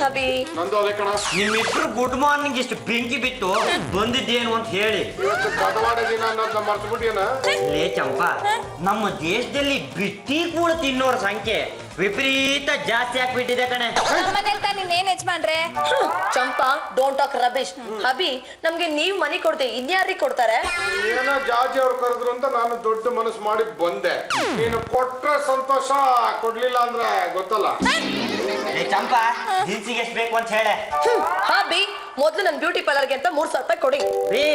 ಹಬಿ. ನಂದು ಅದೇ ಕಣ. ನಿಮ್ಮಿಬ್ರು ಗುಡ್ ಮಾರ್ನಿಂಗ್ ಇಷ್ಟು ಬೆಂಕಿ ಬಿತ್ತು ಬಂದಿದ್ದೇನು ಅಂತ ಹೇಳಿ. ಇವತ್ತು ಬಟವಾಡ ದಿನ ಅನ್ನೋದನ್ನ ಮರ್ತು ಬಿಟ್ಟಿಯನ. ಲೇ ಚಂಪಾ, ನಮ್ಮ ದೇಶದಲ್ಲಿ ಬಿಟ್ಟಿ ಕೂಡ ತಿನ್ನೋರ ಸಂಖ್ಯೆ ವಿಪರೀತ ಜಾಸ್ತಿ ಆಗ್ಬಿಟ್ಟಿದೆ ಕಣೆ. ನೀನೇನ್ ಯಜಮಾನ್ರೆ? ಚಂಪಾ, ಡೋಂಟ್ ಟಾಕ್ ರಬೇಶ್. ಹಬಿ, ನಮ್ಗೆ ನೀವ್ ಮನಿ ಕೊಡ್ದೆ, ಇನ್ಯಾರಿಗೆ ಕೊಡ್ತಾರೆ? ಏನೋ ಜಾಜಿ ಅವ್ರು ಕರೆದ್ರು ಅಂತ ನಾನು ದೊಡ್ಡ ಮನಸ್ಸು ಮಾಡಿ ಬಂದೆ. ನೀನು ಕೊಟ್ರೆ ಸಂತೋಷ, ಕೊಡ್ಲಿಲ್ಲ ಅಂದ್ರೆ ಗೊತ್ತಲ್ಲ. ಲೇ ಚಂಪಾ, ದಿನಸಿಗೆ ಎಷ್ಟು ಬೇಕು ಅಂತ ಹೇಳೆ. ಹಬಿ, ಮೊದ್ಲು ನನ್ ಬ್ಯೂಟಿ ಪಾರ್ಲರ್ಗೆ ಅಂತ 3,000 ರೂಪಾಯಿ ಕೊಡಿ. ಏ,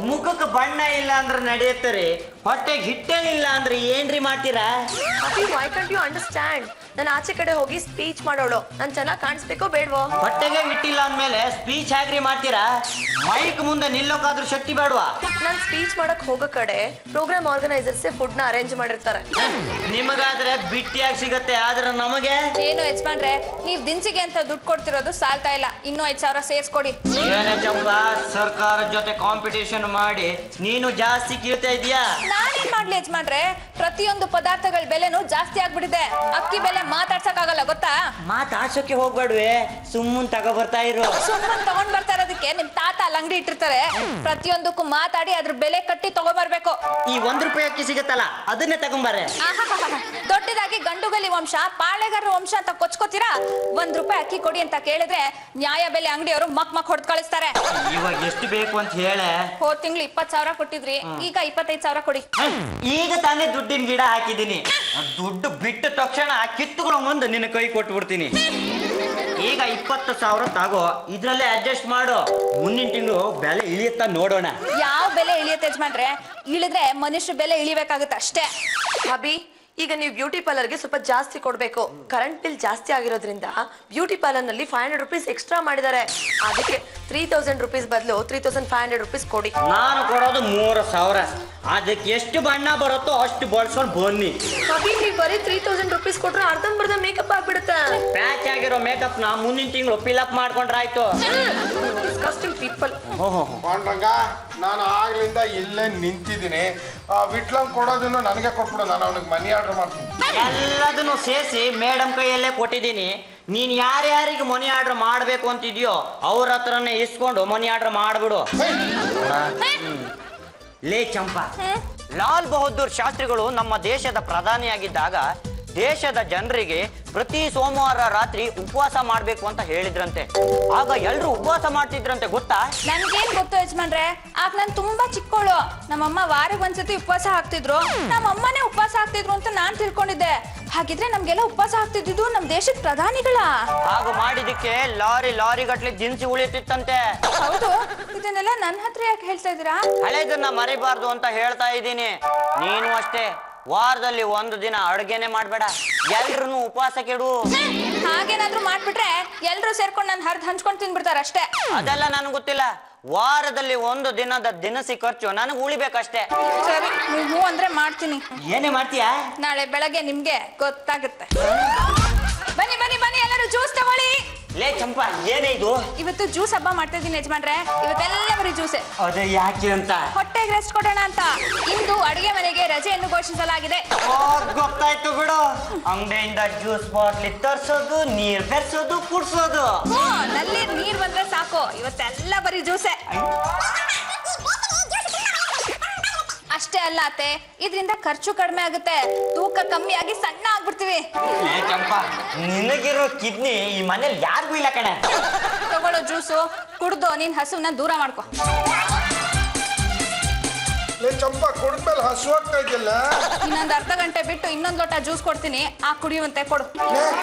ಮುಖಕ್ಕೆ ಬಣ್ಣ ಇಲ್ಲ ಅಂದ್ರೆ ನಡೆಯುತ್ತಾರೆ, ಹೊಟ್ಟೆಗೆ ಹಿಟ್ಟೇನಿಲ್ಲ ಅಂದ್ರೆ ಏನ್ರಿ ಮಾಡ್ತೀರಾ? ಹಬಿ, ವೈ ಕಾಂಟ್ ಯು ಅಂಡರ್ಸ್ಟ್ಯಾಂಡ್? ನಾನು ಆಚೆ ಕಡೆ ಹೋಗಿ ಸ್ಪೀಚ್ ಮಾಡೋಳು, ನಾನ್ ಚೆನ್ನಾಗಿ ಕಾಣಿಸ್ಬೇಕೋ ಬೇಡವೋ? ಹೊಟ್ಟೆಗೆ ಹಿಟ್ಟಿಲ್ಲ ಅಂದ್ಮೇಲೆ ಸ್ಪೀಚ್ ಹೇಗ್ರಿ ಮಾಡ್ತೀರಾ? ಮೈಕ್ ಮುಂದೆ ನಿಲ್ಲೋಕಾದ್ರೂ ಶಕ್ತಿ ಬೇಡವಾ? ನಾನ್ ಸ್ಪೀಚ್ ಮಾಡಕ್ ಹೋಗೋ ಕಡೆ ಪ್ರೋಗ್ರಾಮ್ ಆರ್ಗನೈಸರ್ಸ್ ಫುಡ್ ನ ಅರೇಂಜ್ ಮಾಡಿರ್ತಾರೆ. ನಿಮಗಾದ್ರೆ ಬಿಟ್ಟಿಯಾಗಿ ಸಿಗತ್ತೆ, ಆದ್ರೆ ನಮಗೆ ಏನು ಯಜಮಾನ್ರೆ, ನೀವ್ ದಿನಸಿಗೆ ಅಂತ ದುಡ್ಡು ಕೊಡ್ತಿರೋದು ಸಾಲ್ತಾ ಇಲ್ಲ, ಇನ್ನೂ 5,000 ಸೇರ್ಸ್ಕೊಡಿ. ಏನೇ ಚಂಪಾ, ಸರ್ಕಾರದ ಜೊತೆ ಕಾಂಪಿಟೇಷನ್ ಮಾಡಿ ನೀನು ಜಾಸ್ತಿ ಕೀಳ್ತಾ ಇದೀಯಾ? ನಾನೇನ್ ಮಾಡ್ಲಿ ಯಜಮಾನ್ರೆ, ಪ್ರತಿಯೊಂದು ಪದಾರ್ಥಗಳ ಬೆಲೆನೂ ಜಾಸ್ತಿ ಆಗ್ಬಿಟ್ಟಿದೆ. ಅಕ್ಕಿ ಬೆಲೆ ಮಾತಾಡ್ಸಕ್ಕಾಗಲ್ಲ ಗೊತ್ತಾ? ಮಾತಾಡ್ಸೋಕೆ ಹೋಗ್ಬೇಡ್ವೆ, ಸುಮ್ಮನ್ ತಗೋ ಬರ್ತಾ ಇರು. ಸುಮ್ಮನೆ ತಗೊಂಡ್ ಬರ್ತಾ ಇರೋದಕ್ಕೆ ನಿಮ್ ತಾತ ಅಲ್ಲಿ ಅಂಗಡಿ ಇಟ್ಟಿರ್ತಾರೆ. ಪ್ರತಿಯೊಂದಕ್ಕೂ ಮಾತಾಡಿ ಅದ್ರ ಬೆಲೆ ಕಟ್ಟಿ ತಗೊಂಡ್ಬರ್ಬೇಕು. ಈ ₹1 ಅಕ್ಕಿ ಸಿಗತ್ತಲ್ಲ, ಅದನ್ನೇ ತಗೊಂಬಾರೆ. ದೊಡ್ಡದಾಗಿ ಗಂಡುಗಲಿ ವಂಶ, ಪಾಳೆಗಾರ ವಂಶ ಅಂತ ಕೊಚ್ಕೋತೀರಾ? ₹1 ಅಕ್ಕಿ ಕೊಡಿ ಅಂತ ಕೇಳಿದ್ರೆ ನ್ಯಾಯ ಬೆಲೆ ಅಂಗಡಿಯವರು ಮಕ್ ಹೊಡೆದ್ ಕಳಿಸ್ತಾರೆ. ಇವಾಗ ಎಷ್ಟು ಬೇಕು ಅಂತ ಹೇಳೆ. ಹೋದ್ ತಿಂಗಳು 20,000 ಕೊಟ್ಟಿದ್ರಿ, ಈಗ 25,000 ಕೊಡಿ. ಈಗ ತಾನೇ ದುಡ್ಡಿನ ಗಿಡ ಹಾಕಿದ್ದೀನಿ. ದುಡ್ಡು ಬಿಟ್ಟ ತಕ್ಷಣ ಕಿತ್ತುಗಳ ಮುಂದೆ ನಿನ್ನ ಕೈ ಕೊಟ್ಟು ಬಿಡ್ತೀನಿ. ಈಗ 20,000 ತಗೋ, ಇದ್ರಲ್ಲೇ ಅಡ್ಜಸ್ಟ್ ಮಾಡು. ಮುಂದಿನ ತಿಂಗಳು ಬೆಲೆ ಇಳಿಯುತ್ತಾ ನೋಡೋಣ. ಯಾವ ಬೆಲೆ ಇಳಿಯುತ್ತೆ ಯಜಮಾನ್ರೆ? ಇಳಿದ್ರೆ ಮನುಷ್ಯ ಬೆಲೆ ಇಳಿಬೇಕಾಗುತ್ತೆ ಅಷ್ಟೇ. ಹಬಿ, ಈಗ ನೀವು ಬ್ಯೂಟಿ ಪಾರ್ಲರ್ಗೆ ಸ್ವಲ್ಪ ಜಾಸ್ತಿ ಕೊಡ್ಬೇಕು. ಕರೆಂಟ್ ಬಿಲ್ ಜಾಸ್ತಿ ಆಗಿರೋದ್ರಿಂದ ಬ್ಯೂಟಿ ಪಾರ್ಲರ್ ನಲ್ಲಿ 500 ರೂಪೀಸ್ ಎಕ್ಸ್ಟ್ರಾ ಮಾಡಿದ್ದಾರೆ. ಅದಕ್ಕೆ 3,000 ರೂಪೀಸ್ ಬದಲು 3,500 ರೂಪೀಸ್ ಕೊಡಿ. ನಾನು ಕೊಡೋದು 3,000. ಅದಕ್ಕೆ ಎಷ್ಟು ಬಣ್ಣ ಬರುತ್ತೋ ಅಷ್ಟು ಬಳಸ್ಕೊಂಡು ಬನ್ನಿ. ಹಬಿ, ನೀವು ಬರೀ 3,000 ರೂಪೀಸ್ ಕೊಟ್ರೆ ಅರ್ಧಂಬರ್ಧ ಮೇಕಪ್ ಆಗ್ಬಿಡುತ್ತೆ. ಪ್ಯಾಚ್ ಆಗಿರೋ ಮೇಕಪ್ ನ ಮುಂದಿನ ತಿಂಗಳು ಫಿಲ್ಅಪ್ ಮಾಡ್ಕೊಂಡ್ರೆ ಆಯ್ತು. Disgusting people. ಪಾಂಡ್ರಂಗ, ನಾನು ಆಗ್ಲಿಂದ ಇಲ್ಲೇ ನಿಂತಿದ್ದೀನಿ. ವಿಟ್ಲಂಗ್ ಕೊಡೋದನ್ನು ನನಗೆ ಕೊಟ್ಬಿಡು, ನಾನು ಅವನಿಗೆ ಮನಿ ಆರ್ಡರ್ ಮಾಡ್ತೀನಿ. ಎಲ್ಲದನ್ನು ಸೇರಿಸಿ ಮೇಡಮ್ ಕೈಯಲ್ಲೇ ಕೊಟ್ಟಿದ್ದೀನಿ. ನೀನ್ ಯಾರ್ಯಾರಿಗೆ ಮನಿ ಆರ್ಡರ್ ಮಾಡ್ಬೇಕು ಅಂತಿದ್ಯೋ ಅವ್ರ ಹತ್ರನೇ ಇಸ್ಕೊಂಡು ಮನಿ ಆರ್ಡರ್ ಮಾಡ್ಬಿಡು. ಲೇ ಚಂಪಾ, ಲಾಲ್ ಬಹದ್ದೂರ್ ಶಾಸ್ತ್ರಿಗಳು ನಮ್ಮ ದೇಶದ ಪ್ರಧಾನಿಯಾಗಿದ್ದಾಗ ದೇಶದ ಜನರಿಗೆ ಪ್ರತಿ ಸೋಮವಾರ ರಾತ್ರಿ ಉಪವಾಸ ಮಾಡ್ಬೇಕು ಅಂತ ಹೇಳಿದ್ರಂತೆ. ಆಗ ಎಲ್ರು ಉಪವಾಸ ಮಾಡ್ತಿದ್ರಂತೆ, ಗೊತ್ತಾ? ನನ್ಗೇನ್ ಗೊತ್ತು ಯಜಮಾನ್ರೆ, ಆಗ ನಾನ್ ತುಂಬಾ ಚಿಕ್ಕೋಳು. ನಮ್ಮಮ್ಮ ವಾರಕ್ಕೆ ಒಂದ್ಸತಿ ಉಪವಾಸ ಹಾಕ್ತಿದ್ರು, ನಮ್ಮಮ್ಮನೇ ಉಪವಾಸ ಹಾಕ್ತಿದ್ರು ಅಂತ ನಾನ್ ತಿಳ್ಕೊಂಡಿದ್ದೆ. ಹಾಗಿದ್ರೆ ನಮ್ಗೆಲ್ಲ ಉಪವಾಸ ಹಾಕ್ತಿದ್ದು ನಮ್ ದೇಶದ ಪ್ರಧಾನಿಗಳ? ಹಾಗ ಮಾಡಿದಕ್ಕೆ ಲಾರಿ ಗಟ್ಲೆ ದಿನಸಿ ಉಳಿತಿತ್ತಂತೆ. ಹೌದು, ಇದನ್ನೆಲ್ಲ ನನ್ನ ಹತ್ರ ಯಾಕೆ ಹೇಳ್ತಾ ಇದೀರಾ? ಹಳೆದನ್ನ ಮರಿಬಾರ್ದು ಅಂತ ಹೇಳ್ತಾ ಇದ್ದೀನಿ. ನೀನು ಅಷ್ಟೇ, ವಾರದಲ್ಲಿ 1 ದಿನ ಅಡ್ಗೆನೆ ಮಾಡ್ಬೇಡ, ಎಲ್ರು ಉಪವಾಸ ಕೆಡು. ಹಾಗೇನಾದ್ರೂ ಮಾಡ್ಬಿಟ್ರೆ ಎಲ್ರು ಸೇರ್ಕೊಂಡು ನಾನು ಹಂಚ್ಕೊಂಡು ತಿನ್ಬಿಡ್ತಾರೆ ಅಷ್ಟೇ. ಅದೆಲ್ಲ ನನಗೆ ಗೊತ್ತಿಲ್ಲ. ವಾರದಲ್ಲಿ 1 ದಿನದ ದಿನಸಿ ಖರ್ಚು ನನಗೆ ಉಳಿಬೇಕಷ್ಟೇ. ಸರಿ, ನೀವು ಅಂದ್ರೆ ಮಾಡ್ತೀನಿ. ಏನೇ ಮಾಡ್ತೀಯಾ? ನಾಳೆ ಬೆಳಗ್ಗೆ ನಿಮ್ಗೆ ಗೊತ್ತಾಗುತ್ತೆ. ಬನ್ನಿ ಬನ್ನಿ ಬನ್ನಿ, ಎಲ್ಲರೂ ಜ್ಯೂಸ್ ತಗೊಳ್ಳಿ. ಲೇ ಚಂಪಾ, ಏನೇ ಇದು? ಇವತ್ತು ಜ್ಯೂಸ್ ಹಬ್ಬ ಮಾಡ್ತಾ ಇದೀನಿ ಯಜಮಾನ್ರೆ. ಇವತ್ತೆಲ್ಲ ಬರೀ ಜ್ಯೂಸೆ. ಅದೇ ಯಾಕೆ ಅಂತ? ಹೊಟ್ಟೆಗೆ ರೆಸ್ಟ್ ಕೊಡೋಣ ಅಂತ. ಇಂದು ಅಡಿಗೆ ಮನೆಗೆ ರಜೆಯನ್ನು ಘೋಷಿಸಲಾಗಿದೆ. ಗೊತ್ತಾಯ್ತು ಬಿಡು. ಅಂಗಡಿಯಿಂದ ಜ್ಯೂಸ್ ಬಾಟ್ಲಿ ತರ್ಸೋದು, ನೀರ್ ಬೆರ್ಸೋದು, ಕುಡ್ಸೋದು. ನಲ್ಲಿ ನೀರ್ ಬಂದ್ರೆ ಸಾಕು, ಇವತ್ತೆಲ್ಲ ಬರೀ ಜ್ಯೂಸೆ. ಅಷ್ಟೇ ಅಲ್ಲ ಅತ್ತೆ, ಇದರಿಂದ ಖರ್ಚು ಕಡಿಮೆ ಆಗುತ್ತೆ, ತೂಕ ಕಮ್ಮಿ ಆಗಿ ಸಣ್ಣ ಆಗ್ಬಿಡ್ತೀವಿ. ಲೇ ಚಂಪಾ, ನಿನಗಿರೋ ಕಿಡ್ನಿ ಈ ಮನೇಲಿ ಯಾರಿಗೂ ಇಲ್ಲ ಕಣೆ. ತಗೊಳ್ಳೋ ಜ್ಯೂಸು ಕುಡ್ದು ನಿನ್ ಹಸುವನ್ನ ದೂರ ಮಾಡ್ಕೊ. ಚಂಪಾ, ಕುಡಿದ್ಮೇಲೆ ಹಸುವಾಗ್ತಾ ಇದೆಯಲ್ಲ. ಇನ್ನೊಂದು ಅರ್ಧ ಗಂಟೆ ಬಿಟ್ಟು ಇನ್ನೊಂದು ಲೋಟ ಜ್ಯೂಸ್ ಕೊಡ್ತೀನಿ, ಆ ಕುಡಿಯುವಂತೆ ಕೊಡು.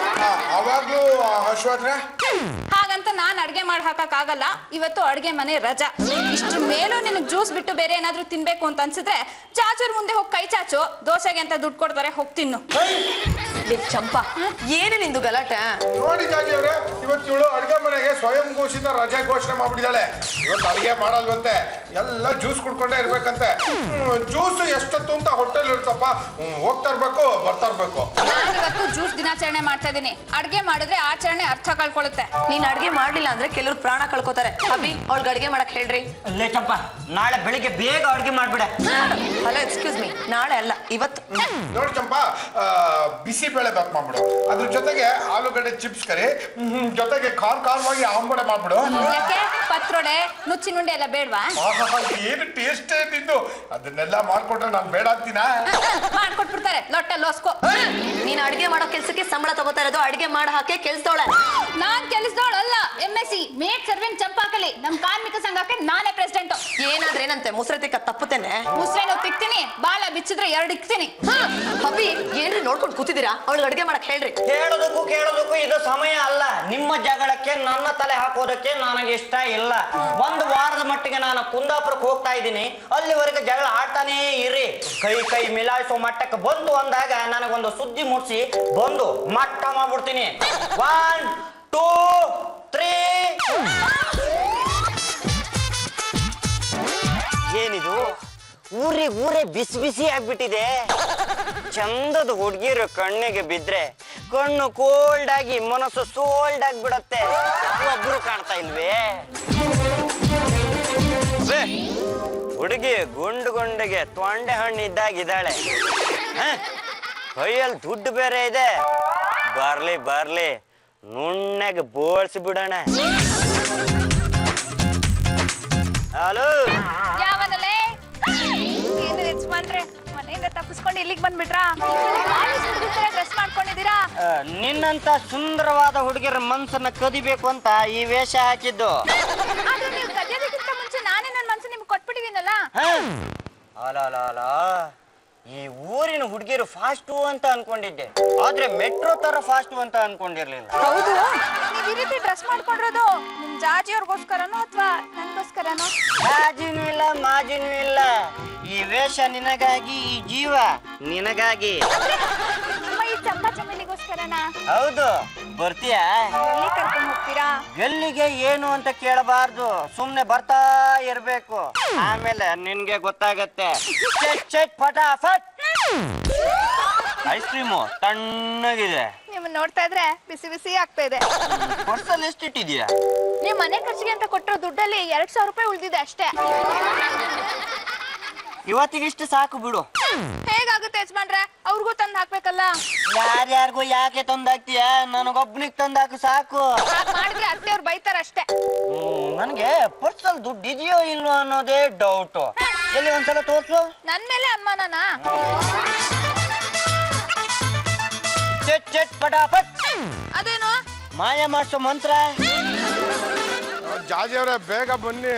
ಅವಾಗ್ಲೂ ಹಸುವಾದ್ರೆ? ಹಾಗಂತ ನಾನ್ ಅಡ್ಗೆ ಮಾಡಿ ಹಾಕಕ್ ಆಗಲ್ಲ, ಇವತ್ತು ಅಡ್ಗೆ ಮನೆ ರಜಾ. ಇಷ್ಟ್ರ ಮೇಲೂ ನಿನಗ್ ಜ್ಯೂಸ್ ಬಿಟ್ಟು ಬೇರೆ ಏನಾದ್ರೂ ತಿನ್ಬೇಕು ಅಂತ ಅನ್ಸಿದ್ರೆ ಚಾಚೂರ್ ಮುಂದೆ ಹೋಗಿ ಕೈ ಚಾಚು, ದೋಸೆಗೆ ಅಂತ ದುಡ್ಡು ಕೊಡ್ತಾರೆ, ಹೋಗ್ ತಿನ್ನು. ಚಂಪಾ, ಏನು ನಿಂದು ಗಲಾಟೆ? ನೋಡಿ ಜಾಜಿ ಅವ್ರೆ, ಇವತ್ತು ಇವಳು ಅಡ್ಗೆ ಮನೆಗೆ ಸ್ವಯಂ ಘೋಷಿತ ರಜೆ ಘೋಷಣೆ ಮಾಡ್ಬಿಟ್ಟಿದ್ದಾಳೆ. ಇವತ್ತು ಅಡಿಗೆ ಮಾಡಲ್ವಂತೆ, ಎಲ್ಲ ಜ್ಯೂಸ್ ಕುಡ್ಕೊಂಡೇ ಇರ್ಬೇಕಂತೆ. ಜ್ಯೂಸ್ ಎಷ್ಟೊತ್ತು ಅಂತ ಹೋಟೆಲ್ ಇರ್ತಪ್ಪ, ಹೋಗ್ತಾ ಇರ್ಬೇಕು ಬರ್ತಾ ಇರ್ಬೇಕು. ನಾನು ಇವತ್ತು ಜ್ಯೂಸ್ ದಿನಾಚರಣೆ ಮಾಡ್ತಾ ಇದೀನಿ. ಅಡ್ಗೆ ಮಾಡಿದ್ರೆ ಆಚರಣೆ ಅರ್ಥ ಕಳ್ಕೊಳ್ಳುತ್ತೆ. ನೀನ್ ಅಡ್ಗೆ ಮಾಡ್ಲಿಲ್ಲ ಅಂದ್ರೆ ಕೆಲವ್ರು ಪ್ರಾಣ ಕಳ್ಕೊತಾರೆ. ಅಭಿ ಅವಳಿಗೆ ಅಡಿಗೆ ಮಾಡಕ್ ಹೇಳ್ರಿ. ಲೇ ಚಂಪ, ನಾಳೆ ಬೆಳಿಗ್ಗೆ ಬೇಗ ಅಡ್ಗೆ ಮಾಡ್ಬಿಡ. ಹಲೋ, ಎಕ್ಸ್ಕ್ಯೂಸ್ ಮೀ, ನಾಳೆ ಅಲ್ಲ ಇವತ್ತು. ನೋಡಿ ಚಂಪಾ, ಬಿಸಿ ಬೇಳೆ ಬಾತ್ ಮಾಡ್ಬಿಡು. ಅದ್ರ ಜೊತೆಗೆ ಆಲೂಗಡ್ಡೆ ಚಿಪ್ಸ್ ಕರಿ, ಜೊತೆಗೆ ಖಾರವಾಗಿ ಆಂಬಡೆ ಮಾಡ್ಬಿಡು. ಯಾಕೆ ಪತ್ರೊಡೆ ನುಚ್ಚಿ ನುಂಡೆ ಎಲ್ಲ ಬೇಡ್ವಾ? ಏನು ಟೇಸ್ಟ್ ನಿಂದು. ಅದನ್ನೆಲ್ಲ ಮಾಡ್ಕೊಟ್ರೆ ನಾನು ಬೇಡ ಅಂತೀನಾ? ಮಾಡ್ಕೊಟ್ಬಿಡ್ತಾರೆ ಲೊಟ್ಟೆ ಲೋಸ್ಕೋ. ನೀನ್ ಅಡಿಗೆ ಮಾಡೋ ಕೆಲ್ಸಕ್ಕೆ ಸಂಬಳ ತಗೋತಾ ಇರೋದು, ಅಡಿಗೆ ಮಾಡಿ ಹಾಕಿ ಕೆಲ್ಸದವಳೆ. ನಾನ್ ಕೆಲಸದವಳಲ್ಲ, MSc ಮೇಡ್ ಸರ್ವೆಂಟ್ ಚಂಪಾಕಲಿ. ನಮ್ ಕಾರ್ಮಿಕ ಸಂಘಕ್ಕೆ ನಾನೇ ಪ್ರೆಸಿಡೆಂಟ್. ಏನಾದ್ರೆ ಏನಂತೆ, ಮುಸ್ರೆ ತಿಕ್ಕ ತಪ್ಪುತ್ತೇನೆ. ಮುಸ್ರೇನು ತಿಕ್ತೀನಿ, ಬಾಲ ಬಿಚ್ಚಿದ್ರೆ 2 ಇಕ್ತೀನಿ. ಅಭಿ ಏನ್ರಿ ನೋಡ್ಕೊಂಡು ಕೂತಿದ್ದೀರಾ? ಅವಳಿಗೆ ಅಡಿಗೆ ಮಾಡಕ್ ಹೇಳ್ರಿ. ಕೇಳೋದಕ್ಕೂ ಇದು ಸಮಯ ಅಲ್ಲ. ನಿಮ್ಮ ಜಗಳಕ್ಕೆ ನನ್ನ ತಲೆ ಹಾಕೋದಕ್ಕೆ ನನಗೆ ಇಷ್ಟ ಇಲ್ಲ. 1 ವಾರದ ಮಟ್ಟಿಗೆ ನಾನು ಕುಂದಾಪುರಕ್ಕೆ ಹೋಗ್ತಾ ಇದ್ದೀನಿ. ಅಲ್ಲಿವರೆಗೆ ಜಗಳ ಆಡ್ತಾನೇ ಇರಿ. ಕೈ ಮಿಲಾಯಿಸೋ ಮಟ್ಟಕ್ಕೆ ಬಂದು ಅಂದಾಗ ನನಗೊಂದು ಸುದ್ದಿ ಮುಟ್ಸಿ ಬಂದು ಮಟ್ಟ ಮಾಡ್ಬಿಡ್ತೀನಿ. 1 2 3. ಏನಿದು ಊರೇ ಬಿಸಿ ಆಗ್ಬಿಟ್ಟಿದೆ. ಚಂದದ ಹುಡುಗಿರು ಕಣ್ಣಿಗೆ ಬಿದ್ರೆ ಕಣ್ಣು ಕೋಲ್ಡ್ ಆಗಿ ಮನಸ್ಸು ಸೋಲ್ಡ್ ಆಗ್ಬಿಡತ್ತೆ. ಒಬ್ರು ಕಾಣ್ತಾ ಇಲ್ವೇ? ಹುಡುಗಿ ಗುಂಡಿಗೆ ತೊಂಡೆ ಹಣ್ಣು ಇದ್ದಾಗಿದ್ದಾಳೆ. ಕೈಯಲ್ಲಿ ದುಡ್ಡು ಬೇರೆ ಇದೆ. ಬರ್ಲಿ ನುಣ್ಣಗೆ ಬೋಳ್ಸಿ ಬಿಡೋಣ. ಹಲೋ, ಯಾವನಲ್ಲೇ ಏನು ಯಜಮಾನ್ರೆ, ಮನೆಯಿಂದ ತಪ್ಪಿಸ್ಕೊಂಡು ಇಲ್ಲಿಗೆ ಬಂದ್ಬಿಟ್ರಾ? ಡ್ರೆಸ್ ಮಾಡ್ಕೊಂಡಿದ್ದೀರಾ? ನಿನ್ನಂತ ಸುಂದರವಾದ ಹುಡುಗಿಯರ ಮನ್ಸನ್ನ ಕದಿಬೇಕು ಅಂತ ಈ ವೇಷ ಹಾಕಿದ್ದು. ಆದ್ರೆ ನೀವು ಕದಿಯೋದಕ್ಕಿಂತ ಮುಂಚೆ ನಾನೇ ನನ್ನ ಮನ್ಸು ನಿಮ್ಗೆ ಕೊಟ್ಬಿಟ್ಟಿದ್ದೀನಲ್ಲ. ಅಲ ಈ ಊರಿನ ಹುಡುಗಿಯರು ಫಾಸ್ಟು ಅಂತ ಅನ್ಕೊಂಡಿದ್ದೆ, ಆದ್ರೆ ಮೆಟ್ರೋ ತರ ಫಾಸ್ಟು ಅಂತ ಅನ್ಕೊಂಡಿರ್ಲಿಲ್ಲ. ಹೌದು, ನೀವ್ ಈ ರೀತಿ ಡ್ರೆಸ್ ಮಾಡ್ಕೊಂಡಿರೋದು ನಿಮ್ ಜಾಜಿಯವ್ರಿಗೋಸ್ಕರನೋ ಅಥವಾ ನನ್ಗೋಸ್ಕರನೋ? ಮಾಜಿನೂ ಇಲ್ಲ. ಈ ವೇಷ ನಿನಗಾಗಿ, ಈ ಜೀವ ನಿನಗಾಗಿ. ನಿಮ್ಮ ಈ ಚಂಪಾ ಚಮೇಲಿಗೋಸ್ಕರನಾ? ಹೌದು. ಬರ್ತೀಯಾ? ಎಲ್ಲಿ ಕರ್ಕೊಂಡು ಹೋಗ್ತೀರಾ? ಎಲ್ಲಿಗೆ ಏನು ಅಂತ ಕೇಳಬಾರ್ದು, ಸುಮ್ನೆ ಬರ್ತಾ ಇರ್ಬೇಕು. ಆಮೇಲೆ ನಿನ್ಗೆ ಗೊತ್ತಾಗತ್ತೆ. ಚೆಟ್ ಫಟಾಫಟ್. ಐಸ್ ಕ್ರೀಮು ತಣ್ಣಗಿದೆ. ನಿಮ್ಮನ್ನ ನೋಡ್ತಾ ಇದ್ರೆ ಬಿಸಿ ಆಗ್ತಾ ಇದೆ. ಪರ್ಸಲ್ಲಿ ಎಷ್ಟಿಟ್ಟಿದ್ಯಾ? ನೀವು ಮನೆ ಖರ್ಚಿಗೆ ಅಂತ ಕೊಟ್ಟಿರೋ ದುಡ್ಡಲ್ಲಿ 2,000 ರೂಪಾಯಿ ಉಳಿದಿದೆ ಅಷ್ಟೇ. ಇವತ್ತಿಗಿಷ್ಟು ಸಾಕು ಬಿಡು. ಹೇಗಾಗುತ್ತೆ ಯಜಮಾನ್ರೆ? ಅವ್ರಿಗೂ ತಂದು ಹಾಕ್ಬೇಕಲ್ಲ. ಯಾರ್ಯಾರಿಗೂ ಯಾಕೆ ತಂದಾಕ್ತೀಯ? ನನಗೊಬ್ಬನಿಗೆ ತಂದಾಕು ಸಾಕು. ಹಾಗ್ ಮಾಡಿದ್ರೆ ಅತ್ತೆಯವ್ರು ಬೈತಾರಷ್ಟೇ. ನನ್ಗೆ ಪರ್ಸಲ್ ದುಡ್ಡು ಇದೆಯೋ ಇಲ್ವೋ ಅನ್ನೋದೇ ಡೌಟ್. ಎಲ್ಲಿ ಒಂದ್ಸಲ ತೋರ್ಸು. ನನ್ ಮೇಲೆ ಅನುಮಾನನಾ? ಚೆಟ್ ಪಟಾಪಟ್. ಅದೇನು ಮಾಯ ಮಾಡಿಸೋ ಮಂತ್ರ. ಜಾಜಿ ಅವರೇ, ಬೇಗ ಬನ್ನಿ.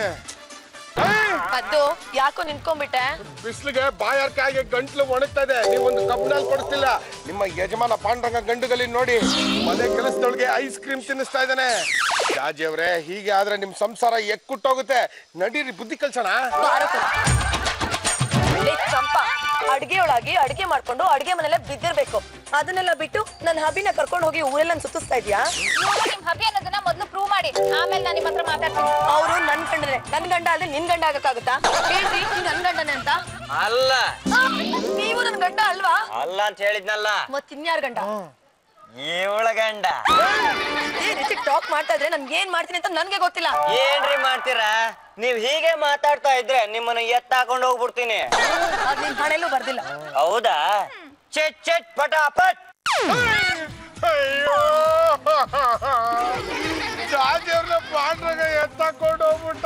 ಅದು ಯಾಕೋ ನಿಂತ್ಕೊಂಡ್ಬಿಟ್ಟೆ? ಬಿಸಿಲಿಗೆ ಬಾಯಾರಿಕೆ ಗಂಟ್ಲು ಒಣಗ್ತಾ ಇದೆ. ನೀವೊಂದು ಕಬ್ಬಿನಲ್ಲಿ ಕೊಡಿಸ್ತಿಲ್ಲ. ನಿಮ್ಮ ಯಜಮಾನ ಪಾಂಡ್ರಂಗ ಗಂಡುಗಲಿ ನೋಡಿ, ಮನೆ ಕೆಲಸದೊಳಗೆ ಐಸ್ ಕ್ರೀಮ್ ತಿನ್ನಿಸ್ತಾ ಇದ್ದಾನೆ. ಜಾಜಿ ಅವ್ರೆ, ಹೀಗೆ ಆದ್ರೆ ನಿಮ್ ಸಂಸಾರ ಎಕ್ಕುಟ್ಟೋಗುತ್ತೆ. ನಡೀರಿ, ಬುದ್ಧಿ ಕಲ್ಸೋಣ. ಚಂಪಾ, ಅಡ್ಗೆ ಒಳಗೆ ಅಡ್ಗೆ ಮಾಡ್ಕೊಂಡು ಅಡ್ಗೆ ಮನೆಲ್ಲ ಬಿದ್ದಿರ್ಬೇಕು. ಅದನ್ನೆಲ್ಲ ಬಿಟ್ಟು ನನ್ನ ಹಬಿನ ಕರ್ಕೊಂಡು ಹೋಗಿ ಊರೆಲ್ಲ ಸುತ್ತಿಸ್ತಾ ಇದ್ಯಾ? ನಿಮ್ ಹಬಿ ಅನ್ನೋದನ್ನ ಮೊದ್ಲು ಪ್ರೂವ್ ಮಾಡಿ, ಆಮೇಲೆ ನಾನು ನಿಮ್ಮ ಹತ್ರ ಮಾತಾಡ್ತೀನಿ. ಅವರು ನನ್ ಗಂಡನೆ. ನನ್ ಗಂಡ ಅಲ್ಲದೆ ನಿನ್ ಗಂಡ ಆಗಕ್ಕಾಗುತ್ತಾ? ಹೇಳ್ರಿ, ನೀವ್ ನನ್ ಗಂಡನೆ ಅಂತ. ಅಲ್ಲ, ನೀವು ನನ್ ಗಂಡ ಅಲ್ವಾ? ಅಲ್ಲ ಅಂತ ಹೇಳಿದ್ನಲ್ಲ. ಮತ್ತಿನ್ಯಾರ ಗಂಡ? ಇವಳ ಗಂಡ. ಈ ರೀತಿ ಟಾಕ್ ಮಾಡ್ತಾ ಇದ್ರೆ ನನ್ಗೆ ಏನ್ ಮಾಡ್ತೀನಿ ಅಂತ ನನ್ಗೆ ಗೊತ್ತಿಲ್ಲ. ಏನ್ರಿ ಮಾಡ್ತೀರಾ? ನೀವ್ ಹೀಗೆ ಮಾತಾಡ್ತಾ ಇದ್ರೆ ನಿಮ್ಮನ್ನ ಎತ್ತಾಕೊಂಡು ಹೋಗ್ಬಿಡ್ತೀನಿ. ಅದ್ ನಿನ್ ಹಣೆಲ್ಲೂ ಬರ್ದಿಲ್ಲ. ಹೌದಾ? ಚೆಟ್ ಪಟಾಪಟ್. ಅಯ್ಯೋ, ಜಾಜಿ ಅವ್ರನ್ನ ಪಾಂಡ್ರಂಗ ಎತ್ತಾಕೊಂಡು ಹೋಗ್ಬಿಟ್ಟ.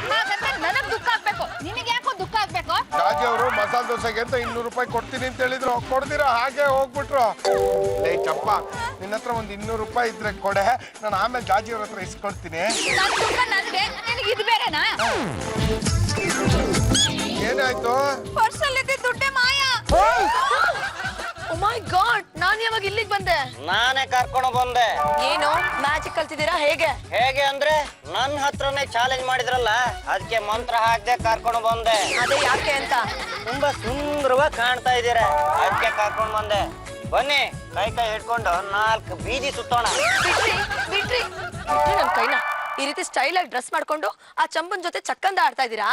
ಹಾಗಂದ್ರೆ ನನಗ್ ದುಃಖ ಆಗ್ಬೇಕು, ನಿನಗೆ ಯಾಕೋ ದುಃಖ ಆಗ್ಬೇಕು? ಜಾಜಿ ಅವರು ಮಸಾಲೆ ದೋಸೆಗೆ ಅಂತ 200 ರೂಪಾಯಿ ಕೊಡ್ತೀನಿ ಅಂತ ಹೇಳಿದ್ರು, ಕೊಡ್ದಿರಾ ಹಾಗೆ ಹೋಗ್ಬಿಟ್ರು. ಲೇ ಚಪ್ಪ, ನಿನ್ನ ಹತ್ರ ಒಂದು 200 ರೂಪಾಯಿ ಇದ್ರೆ ಕೊಡೆ, ನಾನು ಆಮೇಲೆ ಜಾಜಿ ಅವ್ರ ಹತ್ರ ಇಸ್ಕೊಡ್ತೀನಿ. ನನ್ ದುಃಖ ನನ್ಗೆ, ನಿನಗೆ ಇದು ಬೇರೆನಾ? ಏನಾಯ್ತು? ಪರ್ಸಲ್ಲಿದ್ದ ದುಡ್ಡೇ ಮಾಯ. ಓ ಮೈ ಗಾಡ್, ನಾನ್ ಯಾವಾಗ ಇಲ್ಲಿಗೆ ಬಂದೆ? ನಾನೇ ಕರ್ಕೊಂಡು ಬಂದೆ. ಏನು ಮ್ಯಾಜಿಕ್ ಕಲ್ತಿದ್ದೀರಾ? ಹೇಗೆ ಅಂದ್ರೆ ನನ್ನ ಹತ್ರನೇ ಚಾಲೆಂಜ್ ಮಾಡಿದ್ರಲ್ಲ, ಅದಕ್ಕೆ ಮಂತ್ರ ಹಾಕ್ದೆ ಕರ್ಕೊಂಡು ಬಂದೆ. ಅದೇ ಯಾಕೆ ಅಂತ? ತುಂಬಾ ಸುಂದರವಾಗಿ ಕಾಣ್ತಾ ಇದ್ದೀರಾ, ಅದಕ್ಕೆ ಕರ್ಕೊಂಡು ಬಂದೆ. ಬನ್ನಿ, ಕೈ ಹಿಡ್ಕೊಂಡು 4 ಬೀದಿ ಸುತ್ತೋಣ. ಬಿಟ್ರಿ ನನ್ ಕೈನ. ಈ ರೀತಿ ಸ್ಟೈಲ್ ಆಗಿ ಡ್ರೆಸ್ ಮಾಡ್ಕೊಂಡು ಆ ಚಂಪನ್ ಜೊತೆ ಚಕ್ಕಂದ ಆಡ್ತಾ ಇದ್ದೀರಾ?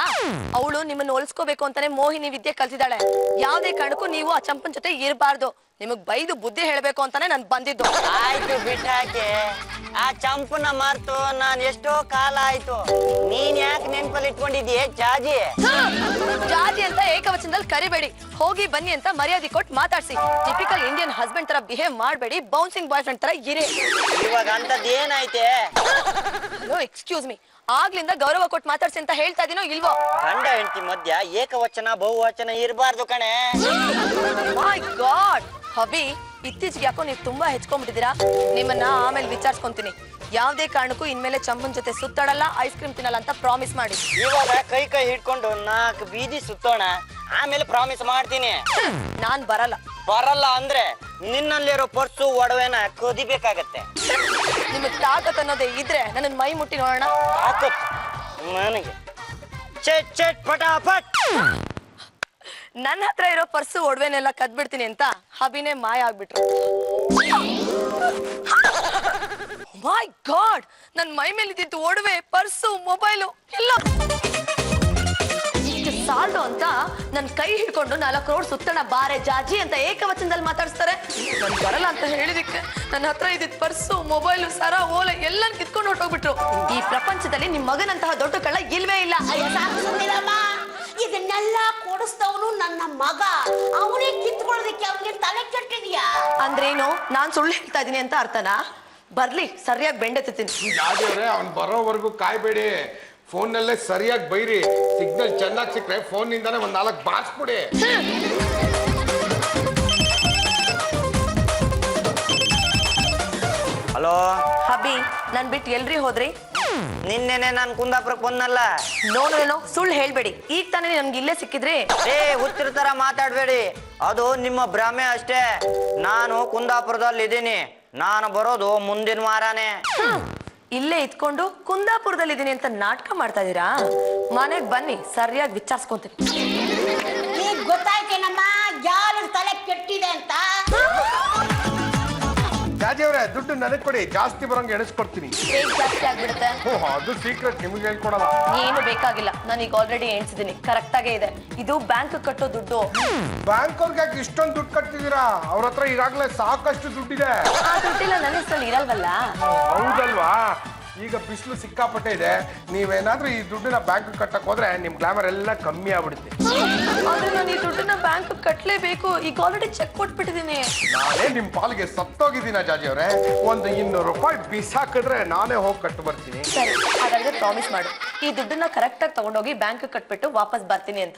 ಅವಳು ನಿಮ್ಮನ್ನ ಹೋಲಿಸ್ಕೋಬೇಕು ಅಂತಾನೆ ಮೋಹಿನಿ ವಿದ್ಯೆ ಕಲ್ತಿದ್ದಾಳೆ. ಯಾವ್ದೇ ಕಾರಣಕ್ಕೂ ನೀವು ಆ ಚಂಪನ್ ಜೊತೆ ಇರಬಾರ್ದು. ನಿಮಗ್ ಬೈದು ಬುದ್ಧಿ ಹೇಳ್ಬೇಕು ಅಂತಾನೆ ನಾನು ಬಂದಿದ್ದು. ಆಯ್ತು ಬಿಟ್ಟಾಕೆ, ಆ ಚಂಪನ ಮರ್ತು ನಾನ್ ಎಷ್ಟೋ ಕಾಲ ಆಯ್ತು. ನೀನ್ ಯಾಕೆ ನೆನ್ಪಲ್ಲಿ ಇಟ್ಕೊಂಡಿದ್ಯೆ ಜಾಜಿ? ಜಾತಿ ಅಂತ ಏಕವಚನದಲ್ಲಿ ಕರಿಬೇಡಿ. ಹೋಗಿ ಬನ್ನಿ ಅಂತ ಮರ್ಯಾದೆ ಕೊಟ್ಟು ಮಾತಾಡ್ಸಿ. ಟಿಪಿಕಲ್ ಇಂಡಿಯನ್ ಹಸ್ಬೆಂಡ್ ತರ ಬಿಹೇವ್ ಮಾಡಬೇಡಿ. ಬೌನ್ಸಿಂಗ್ ಬಾಯ್ ಫ್ರೆಂಡ್ ತರ ಇರಿ. ಇವಾಗ ಅಂತದ್ ಏನಾಯ್ತೆ? Hello, excuse me. ಆಗ್ಲಿಂದ ಗೌರವ ಕೊಟ್ಟು ಮಾತಾಡ್ಸಿ ಅಂತ ಹೇಳ್ತಾ ಇದೀನೋ ಇಲ್ವೋ? ಗಂಡ ಹೆಂಡತಿ ಮಧ್ಯ ಏಕವಚನ ಬಹುವಚನ ಇರಬಾರ್ದು ಕಣೆ. ಮೈ ಗಾಡ್ ಹಬಿ, ಇತ್ತೀಚೆಗೆ ಯಾಕೋ ನೀವು ತುಂಬಾ ಹೆಚ್ಕೊಂಡ್ಬಿಟ್ಟಿದ್ದೀರಾ. ನಿಮ್ಮನ್ನ ಆಮೇಲೆ ವಿಚಾರಿಸ್ಕೊಂತೀನಿ. ಯಾವ್ದೇ ಕಾರಣಕ್ಕೂ ಇನ್ಮೇಲೆ ಚಂಪನ್ ಜೊತೆ ಸುತ್ತಾಡಲ್ಲ, ಐಸ್ ಕ್ರೀಮ್ ತಿನ್ನಲ್ಲ ಅಂತ ಪ್ರಾಮಿಸ್ ಮಾಡಿ. ಇವಾಗ ಕೈ ಕೈ ಹಿಡ್ಕೊಂಡು 4 ಬೀದಿ ಸುತ್ತೋಣ, ಆಮೇಲೆ ಪ್ರಾಮಿಸ್ ಮಾಡ್ತೀನಿ. ನಾನ್ ಬರಲ್ಲ. ಬರಲ್ಲ ಅಂದ್ರೆ ನಿನ್ನಲ್ಲಿರೋ ಪರ್ಸು ಒಡವೆನ ಕದಿಬೇಕಾಗತ್ತೆ. ನಿಮಗ್ ತಾಕತ್ ಅನ್ನೋದೇ ಇದ್ರೆ ನನ್ನ ಮೈ ಮುಟ್ಟಿ ನೋಡೋಣ. ತಾಕತ್ ನನಗೆ ಚಟ್ ಚಟ್ ಪಟಾಪಟ್. ನನ್ನ ಹತ್ರ ಇರೋ ಪರ್ಸು ಒಡವೆನೆಲ್ಲ ಕದ್ಬಿಡ್ತೀನಿ ಅಂತ ಹಬಿನೇ ಮಾಯ ಆಗ್ಬಿಟ್ರು. ಮೈ ಗಾಡ್, ನನ್ ಮೈ ಮೇಲೆ ಇದ್ದಿದ್ದು ಒಡವೆ, ಪರ್ಸು, ಮೊಬೈಲು ಎಲ್ಲ ಸಾಲ್ದು ಅಂತ ನನ್ ಕೈ ಹಿಡ್ಕೊಂಡು 4 ರೋಡ್ ಸುತ್ತಣ ಬಾರೆ ಜಾಜಿ ಅಂತ ಏಕವಚನದಲ್ಲಿ ಮಾತಾಡಿಸ್ತಾರೆ. ನನ್ ಬರಲ್ಲ ಅಂತ ಹೇಳಿದಕ್ಕೆ ನನ್ನ ಹತ್ರ ಇದ್ದಿದ್ ಪರ್ಸು, ಮೊಬೈಲು, ಸರ, ಓಲೆ ಎಲ್ಲ ಕಿತ್ಕೊಂಡು ಹೊರಟೋಗ್ಬಿಟ್ರು. ಈ ಪ್ರಪಂಚದಲ್ಲಿ ನಿಮ್ ಮಗನಂತಹ ದೊಡ್ಡ ಕಳ್ಳ ಇಲ್ವೇ ಇಲ್ಲ. ಇದನ್ನೆಲ್ಲ ಕೊಡಿಸ್ತವನು ನನ್ನ ಮಗ. ಅವನೇ ಕಿತ್ಕೊಳ್ಳೋದಕ್ಕೆ ಅವನಿಗೆ ತಲೆ ಕೆಟ್ಟಿದ್ಯಾ? ಅಂದ್ರೇನು? ನಾನ್ ಸುಳ್ಳು ಹೇಳ್ತಾ ಇದೀನಿ ಅಂತ ಅರ್ಥನಾ? ಬರ್ಲಿ, ಸರಿಯಾಗಿ ಬೆಂಡೆತ್ತೀನಿ. ಜಾಜಿಯವ್ರೆ, ಅವ್ನ್ ಬರೋವರೆಗೂ ಕಾಯ್ಬೇಡಿ. ಫೋನ್ನಲ್ಲೇ ಸರಿಯಾಗಿ ಬೈರಿ. ಸಿಗ್ನಲ್ ಚೆನ್ನಾಗಿ ಸಿಕ್ಕರೆ ಫೋನ್ ನಿಂದಾನೆ 4 ಬಾರಿಸ್ಬಿಡಿ. ಹಲೋ ಹಬಿ, ನನ್ ಬಿಟ್ಟು ಎಲ್ರಿ ಹೋದ್ರಿ? ನಿನ್ನೆನೆ ನಾನ್ ಕುಂದಾಪುರಕ್ಕೆ ಬಂದಲ್ಲ. ನೋಡೇನೋ, ಸುಳ್ಳು ಹೇಳ್ಬೇಡಿ. ಈಗ ತಾನೇ ನನ್ಗೆ ಇಲ್ಲೇ ಸಿಕ್ಕಿದ್ರಿ. ಹುಚ್ಚಿರ ತರ ಮಾತಾಡ್ಬೇಡಿ, ಅದು ನಿಮ್ಮ ಭ್ರಮೆ ಅಷ್ಟೇ. ನಾನು ಕುಂದಾಪುರದಲ್ಲಿ ಇದ್ದೀನಿ. ನಾನು ಬರೋದು ಮುಂದಿನ ವಾರಾನೇ. ಇಲ್ಲೇ ಇದ್ಕೊಂಡು ಕುಂದಾಪುರದಲ್ಲಿ ಇದೀನಿ ಅಂತ ನಾಟಕ ಮಾಡ್ತಾ ಇದೀರಾ? ಮನೆಗ್ ಬನ್ನಿ, ಸರಿಯಾಗಿ ವಿಚಾರಿಸ್ಕೊಂತೀನಿ. ಈಗ ಗೊತ್ತಾಯ್ತೇನಮ್ಮ ಯಾರ ತಲೆ ಕೆಟ್ಟಿದೆ ಅಂತ? ಜಾಜಿಯವ್ರೆ, ದುಡ್ಡು ನನಗ್ ಕೊಡಿ, ಜಾಸ್ತಿ ಬರೋಂಗೆ ಎಣಿಸ್ಕೊಡ್ತೀನಿ. ಹೇಗ್ ಜಾಸ್ತಿ ಆಗ್ಬಿಡುತ್ತೆ? ಅದು ಸೀಕ್ರೆಟ್, ನಿಮ್ಗೆ ಹೇಳ್ಕೊಡಲ್ಲ. ಏನು ಬೇಕಾಗಿಲ್ಲ, ನಾನೀಗ ಆಲ್ರೆಡಿ ಎಣಿಸಿದೀನಿ. ಕರೆಕ್ಟ್ ಆಗೇ ಇದೆ. ಇದು ಬ್ಯಾಂಕ್ ಕಟ್ಟೋ ದುಡ್ಡು. ಬ್ಯಾಂಕ್ ಅವ್ರಿಗೆ ಯಾಕೆ ಇಷ್ಟೊಂದು ದುಡ್ಡು ಕಟ್ತಿದ್ದೀರಾ? ಅವ್ರ ಹತ್ರ ಈಗಾಗಲೇ ಸಾಕಷ್ಟು ದುಡ್ಡಿದೆ. ಆ ದುಡ್ಡಿಲ್ಲ ನನ್ನ ಹೆಸರಲ್ಲಿ ಇರಲ್ವಲ್ಲ? ಹೌದಲ್ವಾ? ಈಗ ಬಿಸಿಲು ಸಿಕ್ಕಾಪಟ್ಟೆ ಇದೆ. ನೀವೇನಾದ್ರೂ ಈ ದುಡ್ಡನ್ನ ಬ್ಯಾಂಕ್ ಕಟ್ಟಕ್ ಹೋದ್ರೆ ನಿಮ್ ಗ್ಲಾಮರ್ ಎಲ್ಲ ಕಮ್ಮಿ ಆಗ್ಬಿಡುತ್ತೆ. ಆದ್ರೆ ನಾನು ಈ ದುಡ್ಡನ್ನ ಬ್ಯಾಂಕ್ ಕಟ್ಲೇಬೇಕು. ಈಗ ಆಲ್ರೆಡಿ ಚೆಕ್ ಕೊಟ್ಬಿಟ್ಟಿದೀನಿ. ನಾನೇ ನಿಮ್ ಪಾಲಿಗೆ ಸತ್ತೋಗಿದ್ದೀನ ಜಾಜಿ ಅವರೇ. ಒಂದು 200 ರೂಪಾಯಿ ಬಿಸಾಕಿದ್ರೆ ನಾನೇ ಹೋಗಿ ಕಟ್ಟು ಬರ್ತೀನಿ. ಸರಿ, ಹಾಗಾದ್ರೆ ಪ್ರಾಮಿಸ್ ಮಾಡು, ಈ ದುಡ್ಡನ್ನ ಕರೆಕ್ಟ್ ಆಗಿ ತಗೊಂಡೋಗಿ ಬ್ಯಾಂಕ್ ಕಟ್ಬಿಟ್ಟು ವಾಪಸ್ ಬರ್ತೀನಿ ಅಂತ.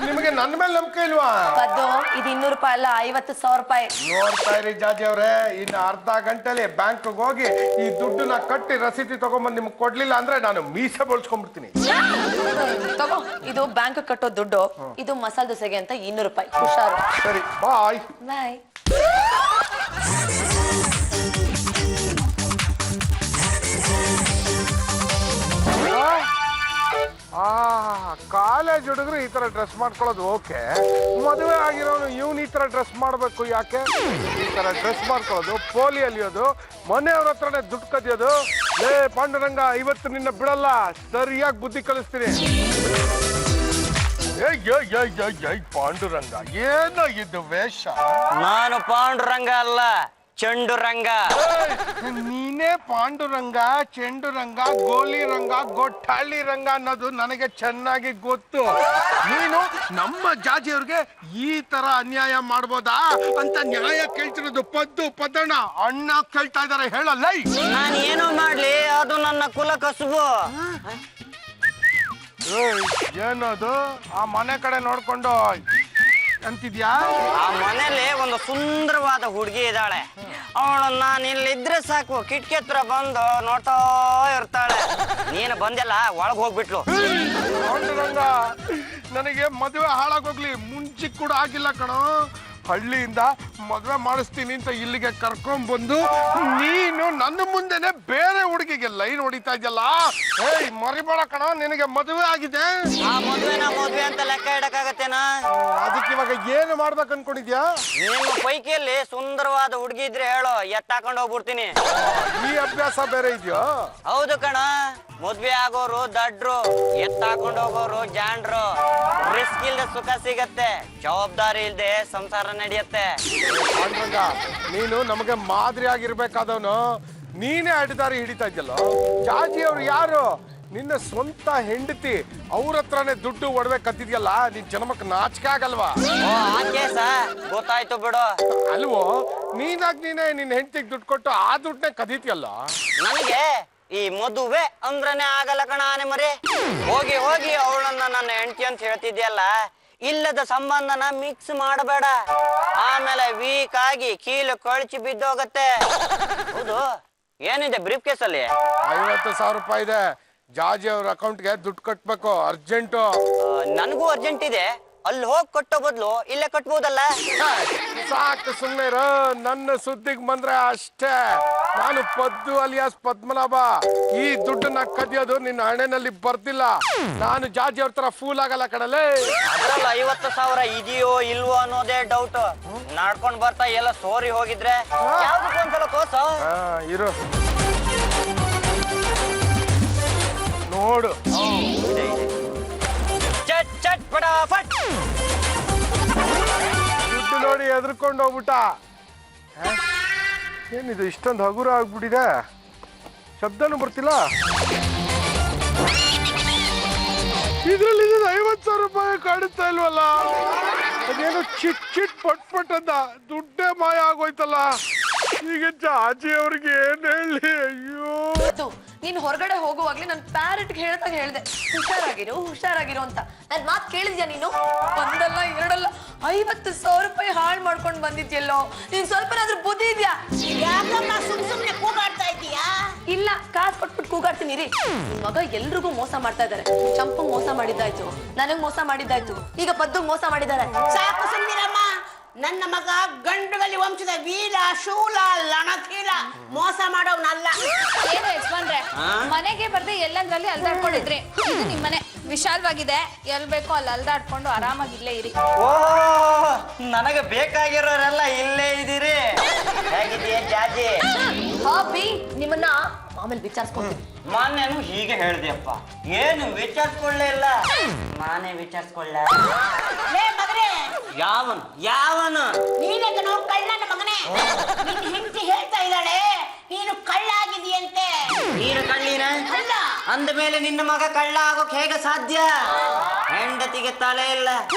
ನಿಮಗೆ ನನ್ನ ಮೇಲೆ ನಂಬಿಕೆ ಇಲ್ವಾ? ಕದ್ದು, ಇದು 200 ರೂಪಾಯಿ ಅಲ್ಲ, 50,000 ರೂಪಾಯಿ. ನೋಡ್ತಾ ಇರಿ ಜಾಜಿ ಅವರೇ, ಇನ್ನು ಅರ್ಧ ಗಂಟೆಲಿ ಬ್ಯಾಂಕ್ ಹೋಗಿ ಈ ದುಡ್ಡನ್ನ ಕಟ್ಟಿ ರಸೀದಿ ತಗೊಂಡ್ಬಂದು ನಿಮ್ಗೆ ಕೊಡ್ಲಿಲ್ಲ ಅಂದ್ರೆ ನಾನು ಮೀಸೆ ಬೋಳ್ಸ್ಕೊಂಡ್ಬಿಡ್ತೀನಿ. ತಗೋ, ಇದು ಬ್ಯಾಂಕ್ ಕಟ್ಟೋ ದುಡ್ಡು. ಇದು ಮಸಾಲೆ ದೋಸೆಗೆ ಅಂತ 200 ರೂಪಾಯಿ. ಹುಷಾರು. ಸರಿ, ಬಾಯ್ ಬಾಯ್. ಕಾಲೇಜ್ ಹುಡುಗರು ಈ ತರ ಡ್ರೆಸ್ ಮಾಡ್ಕೊಳ್ಳೋದು ಓಕೆ. ಮದುವೆ ಆಗಿರೋನು ಇವನು ಈ ತರ ಡ್ರೆಸ್ ಮಾಡ್ಬೇಕು ಯಾಕೆ? ಈ ತರ ಡ್ರೆಸ್ ಮಾಡ್ಕೊಳ್ಳೋದು, ಪೋಲಿ ಅಲಿಯೋದು, ಮನೆಯವ್ರ ಹತ್ರನೇ ದುಡ್ಡು ಕದಿಯೋದು. ಲೇ ಪಾಂಡುರಂಗ, ಇವತ್ತು ನಿನ್ನ ಬಿಡಲ್ಲ, ಸರಿಯಾಗಿ ಬುದ್ಧಿ ಕಲಿಸ್ತೀನಿ. ಪಾಂಡುರಂಗ, ಏನೋ ಇದು ವೇಷ? ನಾನು ಪಾಂಡುರಂಗ ಅಲ್ಲ, ಚೆಂಡುರಂಗ. ನೀನೇ ಪಾಂಡುರಂಗ, ಚೆಂಡುರಂಗ, ಗೋಲಿ ರಂಗ, ಗೊಟ್ಟಾಳಿ ರಂಗ ಅನ್ನೋದು ನನಗೆ ಚೆನ್ನಾಗಿ ಗೊತ್ತು. ನೀನು ನಮ್ಮ ಜಾಜಿಯವ್ರಿಗೆ ಈ ತರ ಅನ್ಯಾಯ ಮಾಡ್ಬೋದಾ ಅಂತ ನ್ಯಾಯ ಕೇಳ್ತಿರೋದು ಪದ್ದು ಪದ್ದಣ್ಣ ಅಣ್ಣ ಕೇಳ್ತಾ ಇದಾರೆ. ಹೇಳಲ್ಲ, ನಾನು ಏನೋ ಮಾಡ್ಲಿ, ಅದು ನನ್ನ ಕುಲ ಕಸುಬು. ಏನದು? ಆ ಮನೆ ಕಡೆ ನೋಡ್ಕೊಂಡು ಅಂತಿದ್ಯಾ? ಆ ಮನೇಲಿ ಒಂದು ಸುಂದರವಾದ ಹುಡುಗಿ ಇದ್ದಾಳೆ. ಅವಳು ನಾನು ಇಲ್ಲಿದ್ರೆ ಸಾಕು, ಕಿಟಕಿ ಹತ್ರ ಬಂದು ನೋಡ್ತಾ ಇರ್ತಾಳೆ. ನೀನು ಬಂದೆಲ್ಲ ಒಳಗ್ ಹೋಗ್ಬಿಟ್ಲು. ಪಾಂಡುರಂಗ, ನನಗೆ ಮದುವೆ ಹಾಳಾಗೋಗ್ಲಿ ಮುಂಚೆ ಕೂಡ ಆಗಿಲ್ಲ ಕಣೋ. ಹಳ್ಳಿಯಿಂದ ಮದುವೆ ಮಾಡಿಸ್ತೀನಿ ಅಂತ ಇಲ್ಲಿಗೆ ಕರ್ಕೊಂಡ್ ಬಂದು ನೀನು ನನ್ನ ಮುಂದೆನೆ ಬೇರೆ ಹುಡುಗಿಗೆ ಲೈನ್ ಹೊಡಿತಾ ಇದೆಯಲ್ಲ. ಏಯ್, ಮರಿಬೇಡ ಕಣೋ, ನಿನಗೆ ಮದುವೆ ಆಗಿದೆ. ಆ ಮದ್ವೆ ಅಂತ ಲೆಕ್ಕ ಇಡಕ್ಕಾಗತ್ತೇನಾ? ಅದಕ್ಕೆ ಇವಾಗ ಏನು ಮಾಡ್ಬೇಕು ಅನ್ಕೊಂಡಿದ್ಯಾ? ನಿಮ್ಮ ಪೈಕಿಯಲ್ಲಿ ಸುಂದರವಾದ ಹುಡುಗಿ ಇದ್ರೆ ಹೇಳು, ಎತ್ತಾಕೊಂಡು ಹೋಗ್ಬಿಡ್ತೀನಿ. ಈ ಅಭ್ಯಾಸ ಬೇರೆ ಇದೆಯೋ? ಹೌದು ಕಣ, ಮದ್ವೆ ಆಗೋರು ದಡ್ರು, ಎತ್ತಾಕೊಂಡು ಹೋಗೋರು ಜಾಂಡ್ರು. ರಿಸ್ಕ್ ಇಲ್ದೆ ಸುಖ ಸಿಗತ್ತೆ, ಜವಾಬ್ದಾರಿ ಇಲ್ದೆ ಸಂಸಾರ ನಡೆಯುತ್ತೆ. ಪಾಂಡ್ರಂಗ ನೀನು ನಮಗೆ ಮಾದರಿ ಆಗಿರ್ಬೇಕಾದವನು ನೀನೇ ಅಡ್ಡದಾರಿ ಹಿಡಿತಾ ಇದ್ದಲ್ಲ. ಜಾಜಿ ಅವ್ರು ಯಾರು? ನಿನ್ನ ಸ್ವಂತ ಹೆಂಡತಿ. ಅವ್ರ ಹತ್ರನೇ ದುಡ್ಡು ಒಡವೆ ಕದ್ದಿದ್ಯಲ್ಲ, ನಿನ್ ಜನ್ಮಕ್ಕೆ ನಾಚಿಕೆ ಆಗಲ್ವಾ? ಗೊತ್ತಾಯ್ತು ಬಿಡು. ಅಲ್ವೋ, ನೀನೇ ನಿನ್ನ ಹೆಂಡತಿಗೆ ದುಡ್ಡು ಕೊಟ್ಟು ಆ ದುಡ್ಡನ್ನೇ ಕದೀತಿಯಲ್ಲ. ನನಗೆ ಈ ಮದುವೆ ಅಂದ್ರನೇ ಆಗಲ್ಲ ಕಣ ಆನೆ ಮರಿ. ಹೋಗಿ ಹೋಗಿ ಅವಳನ್ನ ನನ್ನ ಹೆಂಡತಿ ಅಂತ ಹೇಳ್ತಿದ್ಯಲ್ಲ, ಇಲ್ಲದ ಸಂಬಂಧನ ಮಿಕ್ಸ್ ಮಾಡಬೇಡ, ಆಮೇಲೆ ವೀಕ್ ಆಗಿ ಕೀಲು ಕಳಚಿ ಬಿದ್ದೋಗತ್ತೆ. ಹೌದು, ಏನಿದೆ ಬ್ರೀಫ್ ಕೇಸ್ ಅಲ್ಲಿ? 50,000 ರೂಪಾಯಿ ಇದೆ. ಜಾಜಿ ಅವ್ರ ಅಕೌಂಟ್ಗೆ ದುಡ್ಡು ಕಟ್ಬೇಕು, ಅರ್ಜೆಂಟು. ನನಗೂ ಅರ್ಜೆಂಟ್ ಇದೆ. ಅಲ್ಲಿ ಹೋಗಿ ಕಟ್ಟೋ ಬದಲು ಇಲ್ಲೇ ಕಟ್ಬೋದಲ್ಲ? ಸಾಕು ಸುಮ್ಮನೆ ಇರು. ನನ್ನ ಸುದ್ದಿಗೆ ಬಂದ್ರೆ ಅಷ್ಟೇ. ನಾನು ಪದ್ದು ಅಲಿಯಾಸ್ ಪದ್ಮನಾಭ. ಈ ದುಡ್ಡನ್ನ ಕದಿಯೋದು ನಿನ್ನ ಹಣೆನಲ್ಲಿ ಬರ್ದಿಲ್ಲ. ನಾನು ಜಾಜಿ ಅವ್ರ ತರ ಫೂಲ್ ಆಗಲ್ಲ ಕಣಲೇ. ಅದ್ರಲ್ಲಿ 50,000 ಇದೆಯೋ ಇಲ್ವೋ ಅನ್ನೋದೇ ಡೌಟ್. ನಡ್ಕೊಂಡ್ ಬರ್ತಾ ಎಲ್ಲ ಸೋರಿ ಹೋಗಿದ್ರೆ ಯಾವ್ದಕ್ಕೊಂದ್ಸಲ ತೋರ್ಸ. ಇರು ನೋಡು. ಚಟ್ ಚಟ್ ಫಟಾಫಟ್. ದುಡ್ಡು ನೋಡಿ ಎದ್ರಕೊಂಡು ಹೋಗ್ಬಿಟ್ಟ. ಏನಿದು ಇಷ್ಟೊಂದು ಹಗುರ ಆಗ್ಬಿಟ್ಟಿದೆ? ಶಬ್ದನೂ ಬರ್ತಿಲ್ಲ. ಇದ್ರಲ್ಲಿ 50,000 ರೂಪಾಯಿ ಕಾಡುತ್ತಾ ಇಲ್ವಲ್ಲ? ಅದೇನು ಚಿಟ್ ಚಿಟ್ ಪಟ್ ಪಟ್ ಅಂತ ದುಡ್ಡೇ ಮಾಯ ಆಗೋಯ್ತಲ್ಲ. ಈಗ ಜಾಜಿ ಅವ್ರಿಗೆ ಏನ್ ಹೇಳಿ? ಅಯ್ಯೋ, ನೀನ್ ಹೊರಗಡೆ ಹೋಗುವಾಗ್ಲೇ ನನ್ ಪ್ಯಾರೆಟ್ಗೆ ಹೇಳ್ದೆ ಹುಷಾರಾಗಿರು ಅಂತ. ನನ್ ಮಾತ್ ಕೇಳಿದ್ಯಾ ನೀನು? ಒಂದಲ್ಲ ಎರಡಲ್ಲ 50,000 ರೂಪಾಯಿ ಹಾಳು ಮಾಡ್ಕೊಂಡ್ ಬಂದಿದ್ಯಲ್ಲೋ. ನೀನ್ ಸ್ವಲ್ಪನಾದ್ರೂ ಬುದ್ಧಿ ಇದ್ಯಾ? ಯಾಕಮ್ಮ ಸುಮ್ನೆ ಕೂಗಾಡ್ತಾ ಇದೀಯಾ? ಇಲ್ಲ, ಕಾಸು ಕೊಟ್ಬಿಟ್ಟು ಕೂಗಾಡ್ತೀನಿ ರೀ. ಮಗ ಎಲ್ರಿಗೂ ಮೋಸ ಮಾಡ್ತಾ ಇದಾರೆ. ಚಂಪಂಗ್ ಮೋಸ ಮಾಡಿದ್ದಾಯ್ತು, ನನಗ್ ಮೋಸ ಮಾಡಿದ್ದಾಯ್ತು, ಈಗ ಪದ್ದುಗ್ ಮೋಸ ಮಾಡಿದ್ದಾರೆ. ಸಾಕು ಸುಮ್ನಿರಮ್ಮ. ನನ್ನ ಮಗ ಗಂಡುಗಲಿ ವಂಶದ ವೀರ ಶೂಲ ಲಣಕೀಲ, ಮೋಸ ಮಾಡೋವ್ನಲ್ಲ. ಏನು ಯಜಮಾನ್ರೆ, ಮನೆಗೆ ಬರ್ದೆ ಎಲ್ಲಂದ್ರಲ್ಲಿ ಅಲ್ದಾಡ್ಕೊಂಡಿದ್ರಿ. ಇದು ನಿಮ್ಮನೆ ವಿಶಾಲವಾಗಿದೆ, ಎಲ್ ಬೇಕೋ ಅಲ್ಲಿ ಅಲ್ದಾಡ್ಕೊಂಡು ಆರಾಮಾಗಿ ಇಲ್ಲೇ ಇರಿ. ಓ, ನನಗೆ ಬೇಕಾಗಿರೋರೆಲ್ಲ ಇಲ್ಲೇ ಇದೀರಿ. ಹೇಗಿದೆಯೇ ಜಾಜಿ? ಹಾಬಿ, ನಿಮ್ಮನ್ನ ಆಮೇಲೆ ವಿಚಾರಿಸ್ಕೊಂತೀನಿ. ಮಾನ್ಯನು ಹೀಗೆ ಹೇಳ್ದೆಯಪ್ಪ, ಏನು ವಿಚಾರಿಸ್ಕೊಳ್ಳೇ ಇಲ್ಲ. ನಾನೇ ವಿಚಾರಿಸ್ಕೊಳ್ಳ. ಮಗನೇ, ಯಾವನು ನೀನೇ ಕಣೋ ಕಳ್ಳನ ಮಗನೇ. ನಿನ್ನ ಹೆಂಡತಿ ಹೇಳ್ತಾ ಇದ್ದಾಳೆ ನೀನು ಕಳ್ಳ ಆಗಿದೆಯಂತೆ. ನೀನು ಕಳ್ಳಿನ ಅಂದ ಮೇಲೆ ನಿನ್ನ ಮಗ ಕಳ್ಳ ಆಗೋಕ್ ಹೇಗೆ ಸಾಧ್ಯ? ಹೆಂಡತಿಗೆ ತಲೆ ಇಲ್ಲ,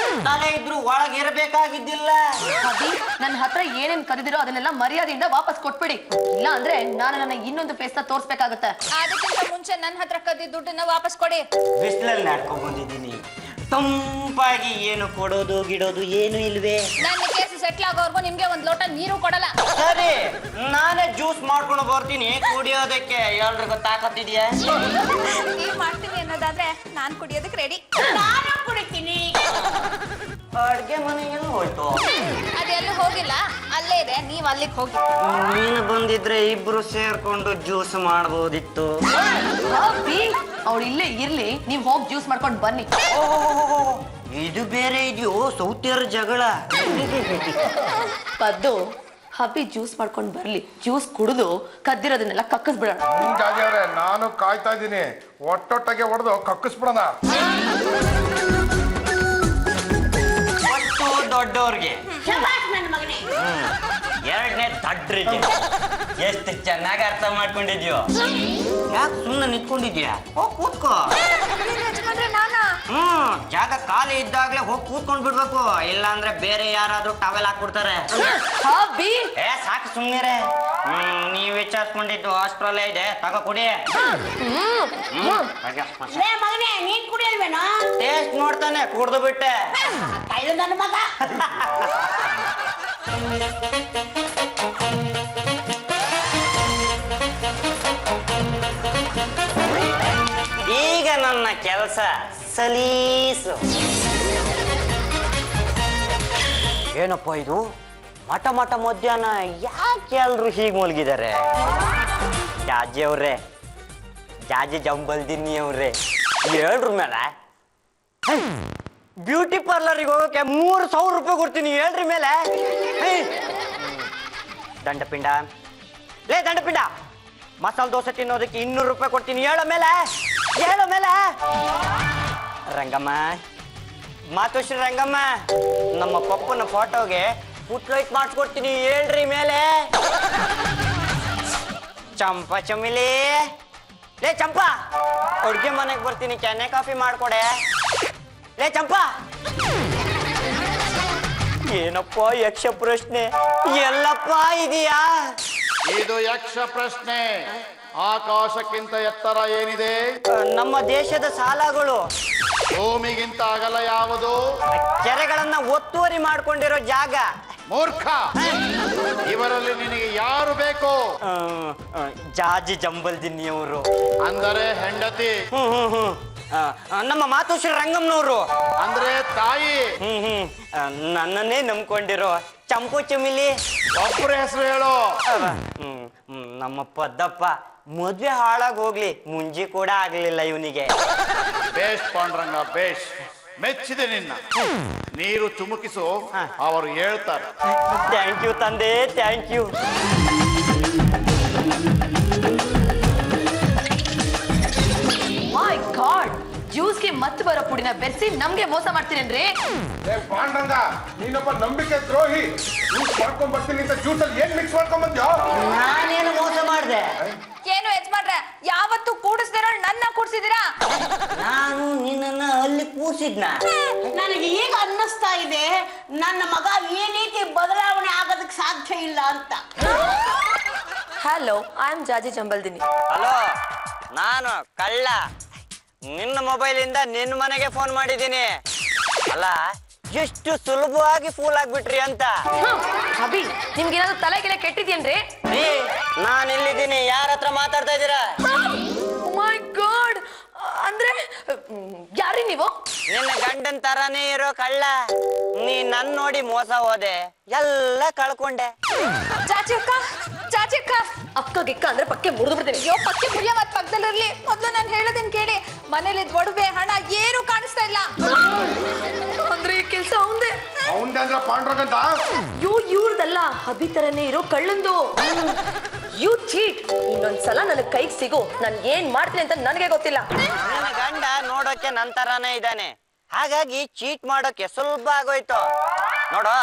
ತಲೆ ಇದ್ರು ಒಳಗಿರ್ಬೇಕಾಗಿದ್ದಿಲ್ಲ. ಹಾಬಿ, ನನ್ನ ಹತ್ರ ಏನೇನ್ ಕದಿದಿರೋ ಅದನ್ನೆಲ್ಲ ಮರ್ಯಾದೆಯಿಂದ ವಾಪಸ್ ಕೊಟ್ಬಿಡಿ. ಇಲ್ಲ ಅಂದ್ರೆ ನಾನು ನನ್ನ ಇನ್ನೊಂದು ಫೇಸ್ ನ ತೋರ್ಸ್ಬೇಕಾಗತ್ತೆ. ಅದಕ್ಕಿಂತ ಮುಂಚೆ ನನ್ನ ಹತ್ರ ಕದ್ದಿದ್ದ ದುಡ್ಡನ್ನ ವಾಪಸ್ ಕೊಡಿ. ಬಿಸಿಲಲ್ಲಿ ನಾಡ್ಕೊಂಡ್ ಬಂದಿದ್ದೀನಿ, ತಂಪಾಗಿ. ಏನು ಕೊಡೋದು ಗಿಡೋದು ಏನು ಇಲ್ವೇ? ನನ್ನ ಕೇಸ್ ಸೆಟ್ಲ್ ಆಗೋವರೆಗೂ ನಿಮ್ಗೆ ಒಂದ್ ಲೋಟ ನೀರು ಕೊಡಲ್ಲ. ಸರಿ, ನಾನೇ ಜ್ಯೂಸ್ ಮಾಡ್ಕೊಂಡು ಬರ್ತೀನಿ ಕುಡಿಯೋದಕ್ಕೆ. ಎಲ್ರಿಗೂ ತಾಕತ್ತಿದ್ಯಾ? ನೀವ್ ಮಾಡ್ತೀನಿ ಅನ್ನೋದಾದ್ರೆ ನಾನ್ ಕುಡಿಯೋದಕ್ಕೆ ರೆಡಿ. ನಾನು ಕುಡಿತೀನಿ. ಅಡ್ಗೆ ಮನೆಗೆಲ್ಲ ಹೋಯ್ತು. ಅದೆಲ್ಲೂ ಹೋಗಿಲ್ಲ, ಅಲ್ಲೇ ಇದೆ, ನೀವ್ ಅಲ್ಲಿಗೆ ಹೋಗಿ. ನೀನು ಬಂದಿದ್ರೆ ಇಬ್ರು ಸೇರ್ಕೊಂಡು ಜ್ಯೂಸ್ ಮಾಡ್ಬೋದಿತ್ತು. ಹಾಬಿ, ಅವಳು ಇಲ್ಲೇ ಇರ್ಲಿ, ನೀವ್ ಹೋಗಿ ಜ್ಯೂಸ್ ಮಾಡ್ಕೊಂಡು ಬನ್ನಿ. ಇದು ಬೇರೆ ಇದೆಯೋ ಸೌತ್ಯರ ಜಗಳ. ಪದ್ದು, ಹಬ್ಬಿ ಜ್ಯೂಸ್ ಮಾಡ್ಕೊಂಡು ಬರ್ಲಿ. ಜ್ಯೂಸ್ ಕುಡಿದು ಕದ್ದಿರೋದನ್ನೆಲ್ಲ ಕಕ್ಕಸ್ಬಿಡೋಣ. ಜಾಜಿ ಅವ್ರೆ, ನಾನು ಕಾಯ್ತಾ ಇದ್ದೀನಿ. ಒಟ್ಟೊಟ್ಟಿಗೆ ಹೊಡೆದು ಕಕ್ಕಿಸ್ಬಿಡೋಣ. ಒಟ್ಟು ದೊಡ್ಡವ್ರಿಗೆ, ಶಬಾಷ್ ನನ್ನ ಮಗನೇ. ಎರಡನೇ ತಡ್ರಿಗೆ. ಎಷ್ಟು ಚೆನ್ನಾಗಿ ಅರ್ಥ ಮಾಡ್ಕೊಂಡಿದ್ಯೋ. ಯಾಕೆ ಸುಮ್ಮನೆ ನಿಂತ್ಕೊಂಡಿದ್ಯಾ? ಹೋಗ್ ಕೂತ್ಕೋ. ಜಾಗ ಖಾಲಿ ಇದ್ದಾಗ್ಲೇ ಹೋಗಿ ಕೂತ್ಕೊಂಡ್ ಬಿಡ್ಬೇಕು, ಇಲ್ಲ ಅಂದ್ರೆ ಬೇರೆ ಯಾರಾದ್ರೂ ಟವೆಲ್ ಹಾಕ್ಬಿಡ್ತಾರೆ. ಹಾಬಿ, ಸಾಕು ಸುಮ್ನಿರೆ. ನೀವ್ ವಿಚಾರಿಸ್ಕೊಂಡಿದ್ದು ಅಷ್ಟ್ರಲ್ಲೇ ಇದೆ, ತಗೋ ಕುಡಿ. ಮಗನೇ, ನೀನ್ ಕುಡಿಯಲ್ವೇನೋ? ಟೇಸ್ಟ್ ನೋಡ್ತಾನೆ ಕುಡ್ದು ಬಿಟ್ಟೆ. ಕಳ್ಳ ನನ್ನ ಮಗ. ಈಗ ನನ್ನ ಕೆಲಸ ಸಲೀಸು. ಏನಪ್ಪ ಇದು ಮಠ ಮಧ್ಯಾಹ್ನ ಯಾಕೆ ಎಲ್ರು ಹೀಗೆ ಮಲಗಿದ್ದಾರೆ? ಜಾಜಿ ಅವ್ರೆ, ಜಾಜಿ ಜಂಬಲ್ದಿನಿ ಅವ್ರೆ, ಹೇಳ್ರ ಮೇಲೆ ಬ್ಯೂಟಿ ಪಾರ್ಲರಿಗೆ ಹೋಗೋಕೆ 3,000 ರೂಪಾಯಿ ಕೊಡ್ತೀನಿ, ಹೇಳ್ರಿ ಮೇಲೆ. ದಂಡಪಿಂಡ, ಲೇ ದಂಡಪಿಂಡ, ಮಸಾಲೆ ದೋಸೆ ತಿನ್ನೋದಕ್ಕೆ 200 ರೂಪಾಯಿ ಕೊಡ್ತೀನಿ, ಹೇಳೋ ಮೇಲೆ. ರಂಗಮ್ಮ, ಮಾತುಶ್ರೀ ರಂಗಮ್ಮ, ನಮ್ಮ ಪಪ್ಪನ ಫೋಟೋಗೆ ಪುಟ್ ಲೈಟ್ ಮಾಡಿಸ್ಕೊಡ್ತೀನಿ ಹೇಳ್ರಿ ಮೇಲೆ. ಚಂಪಾ ಚಮಿಲಿ, ಲೇ ಚಂಪಾ, ಅಡ್ಗೆ ಮನೆಗೆ ಬರ್ತೀನಿ, ಕೆನೆ ಕಾಫಿ ಮಾಡ್ಕೊಡೆ. ಲೇ ಚಂಪಾ, ಏನಪ್ಪ ಯಕ್ಷ ಪ್ರಶ್ನೆ, ಎಲ್ಲಪ್ಪ ಇದೆಯಾ? ಇದು ಯಕ್ಷ ಪ್ರಶ್ನೆ. ಆಕಾಶಕ್ಕಿಂತ ಎತ್ತರ ಏನಿದೆ? ನಮ್ಮ ದೇಶದ ಸಾಲಗಳು. ಭೂಮಿಗಿಂತ ಅಗಲ ಯಾವುದು? ಕೆರೆಗಳನ್ನ ಒತ್ತುವರಿ ಮಾಡ್ಕೊಂಡಿರೋ ಜಾಗ. ಮೂರ್ಖ, ಇವರಲ್ಲಿ ನಿನಗೆ ಯಾರು ಬೇಕು? ಜಾಜಿ ಜಂಬಲ್ದಿನ್ನಿಯವರು, ಅಂದರೆ ಹೆಂಡತಿ. ನಮ್ಮ ಮಾತುಶ್ರೀ ರಂಗಮ್ನವರು, ಅಂದ್ರೆ ತಾಯಿ. ನನ್ನನ್ನೇ ನಂಬ್ಕೊಂಡಿರೋ ಚಂಪು ಚಮಿಲಿ. ಒಬ್ಬರ ಹೆಸರು ಹೇಳು. ನಮ್ಮ ಪದ್ದಪ್ಪ ಮದ್ವೆ ಹಾಳಾಗ್ ಹೋಗ್ಲಿ, ಮುಂಜಿ ಕೂಡ ಆಗ್ಲಿಲ್ಲ ಇವನಿಗೆ. ಬೇಷ್ ಪಾಂಡ್ರಂಗ, ಬೇಷ್, ಮೆಚ್ಚಿದೆ ನಿನ್ನ. ನೀರು ಚುಮುಕಿಸು, ಅವರು ಹೇಳ್ತಾರೆ. ಥ್ಯಾಂಕ್ ಯು ತಂದೆ, ಥ್ಯಾಂಕ್ ಯು. ಮೈ ಗಾಡ್, ಜ್ಯೂಸ್ಗೆ ಮತ್ತೆ ಬರೋ ಪುಡಿನ ಬೆರೆಸಿ ನಮ್ಗೆ ಮೋಸ ಮಾಡ್ತೀರೇನ್ರಿ? ಪಾಂಡಂಗ, ನೀನೊಬ್ಬ ನಂಬಿಕೆ ದ್ರೋಹಿ. ಜ್ಯೂಸ್ ಮಾಡ್ಕೊಂಡ್ ಬರ್ತೀನಿ ಅಂತ ಜ್ಯೂಸ್ ಅಲ್ಲಿ ಏನ್ ಮಿಕ್ಸ್ ಮಾಡ್ಕೊಂಡ್ ಬಂದ್ಯೋ? ನಾನೇನು ಮೋಸ ಮಾಡ್ದೆ? ಏನು ಯಜಮಾನ್ರೆ, ಯಾವತ್ತು ಕೂಡಿಸ್ದಿರೋ ನನ್ನ ಕೂಡ್ಸಿದೀರಾ? ನಾನು ನಿನ್ನನ್ನ ಅಲ್ಲಿ ಕೂಸಿದ್ನ. ನನಗೆ ಈಗ ಅನ್ನಿಸ್ತಾ ಇದೆ ನನ್ನ ಮಗ ಈ ರೀತಿ ಬದಲಾವಣೆ ಆಗೋದಕ್ಕೆ ಸಾಧ್ಯ ಇಲ್ಲ ಅಂತ. ಹಲೋ, ಐ ಆಮ್ ಜಾಜಿ ಜಂಬಲ್ದಿನಿ. ಹಲೋ, ನಾನು ಕಳ್ಳ. ನಿನ್ನ ಮೊಬೈಲಿಂದ ನಿನ್ನ ಮನೆಗೆ ಫೋನ್ ಮಾಡಿದ್ದೀನಿ. ಅಲ್ಲ, ಎಷ್ಟು ಸುಲಭವಾಗಿ ಫೂಲ್ ಆಗ್ಬಿಟ್ರಿ ಅಂತ. ಅಭಿ, ನಿಮ್ಗೇನಾದ್ರು ತಲೆ ಗಿಲೆ ಕೆಟ್ಟಿದ್ಯೇನ್ರಿ? ನಾನು ಇಲ್ಲಿದ್ದೀನಿ, ಯಾರ ಹತ್ರ ಮಾತಾಡ್ತಾ ಇದ್ದೀರಾ? ಮೈ ಗಾಡ್, ಅಂದ್ರೆ ಯಾರಿ ನೀವು? ನಿನ್ನ ಗಂಡನ್ ತರಾನೇ ಇರೋ ಕಳ್ಳ. ನೀ ನನ್ ನೋಡಿ ಮೋಸ ಹೋದೆ, ಎಲ್ಲ ಕಳ್ಕೊಂಡೆ. ಚಾಚಿ ಅಕ್ಕ, ಚಾಚಿ ಅಕ್ಕ. ಅಕ್ಕ ಗಿಕ್ಕ ಅಂದ್ರೆ ಪಕ್ಕೆ ಮುರಿದು ಬಿಡ್ತೀನಿ. ಅಯ್ಯೋ, ಪಕ್ಕಿ ಮುರಿಯ ಮತ್ ಪಕ್ಕದಲ್ಲಿರ್ಲಿ. ಮೊದ್ಲು ನಾನು ಹೇಳೋದನ್ ಕೇಳಿ. ಮನೇಲಿ ಒಡವೆ ಹಣ ಏನು ಕಾಣಿಸ್ತಾ ಇಲ್ಲ. ಅಂದ್ರೆ ಈ ಕೆಲ್ಸ ಅವಂದೇ. ಅವಂದೇ ಅಂದ್ರ ಪಾಂಡ್ರಂಗಂತ? ಇವ್ರದಲ್ಲ, ಅಭಿ ತರನೇ ಇರೋ ಕಳ್ಳಂದು. You cheat. ಇನ್ನೊಂದ್ಸಲ ನನಗ್ ಕೈಗೆ ಸಿಗು, ನಾನ್ ಏನ್ ಮಾಡ್ತೀನಿ ಅಂತ ನನಗೆ ಗೊತ್ತಿಲ್ಲ. ನನ್ನ ಗಂಡ ನೋಡೋಕೆ ನನ್ ತರಾನೇ ಇದ್ದಾನೆ, ಹಾಗಾಗಿ ಚೀಟ್ ಮಾಡೋಕೆ ಸುಲಭ ಆಗೋಯ್ತು. ನೋಡೋ,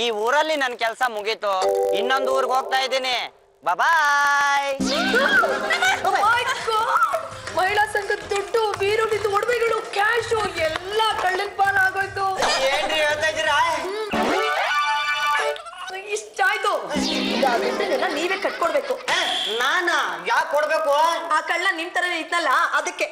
ಈ ಊರಲ್ಲಿ ನನ್ ಕೆಲ್ಸ ಮುಗೀತು, ಇನ್ನೊಂದು ಊರ್ಗ್ ಹೋಗ್ತಾ ಇದ್ದೀನಿ. ಬಾಯ್. ಮಹಿಳಾ ಸಂಘದ ದುಡ್ಡು, ಬೀರುಳಿದು ಒಡವೆಗಳು, ಕ್ಯಾಶು ಎಲ್ಲ ಕಳ್ಳನ ಪಾಲ ಆಗೋಯ್ತು. ಏನ್ರಿ ಹೇಳ್ತಾ ಇದ್ದೀರಾ? ಇಷ್ಟಾಯ್ತು. ಇದನ್ನೆಲ್ಲ ನೀವೇ ಕಟ್ಕೊಡ್ಬೇಕು. ನಾನಾ ಯಾಕೆ ಕೊಡ್ಬೇಕು? ಆ ಕಳ್ಳ ನಿಮ್ ತರ ಇದ್ನಲ್ಲ, ಅದಕ್ಕೆ.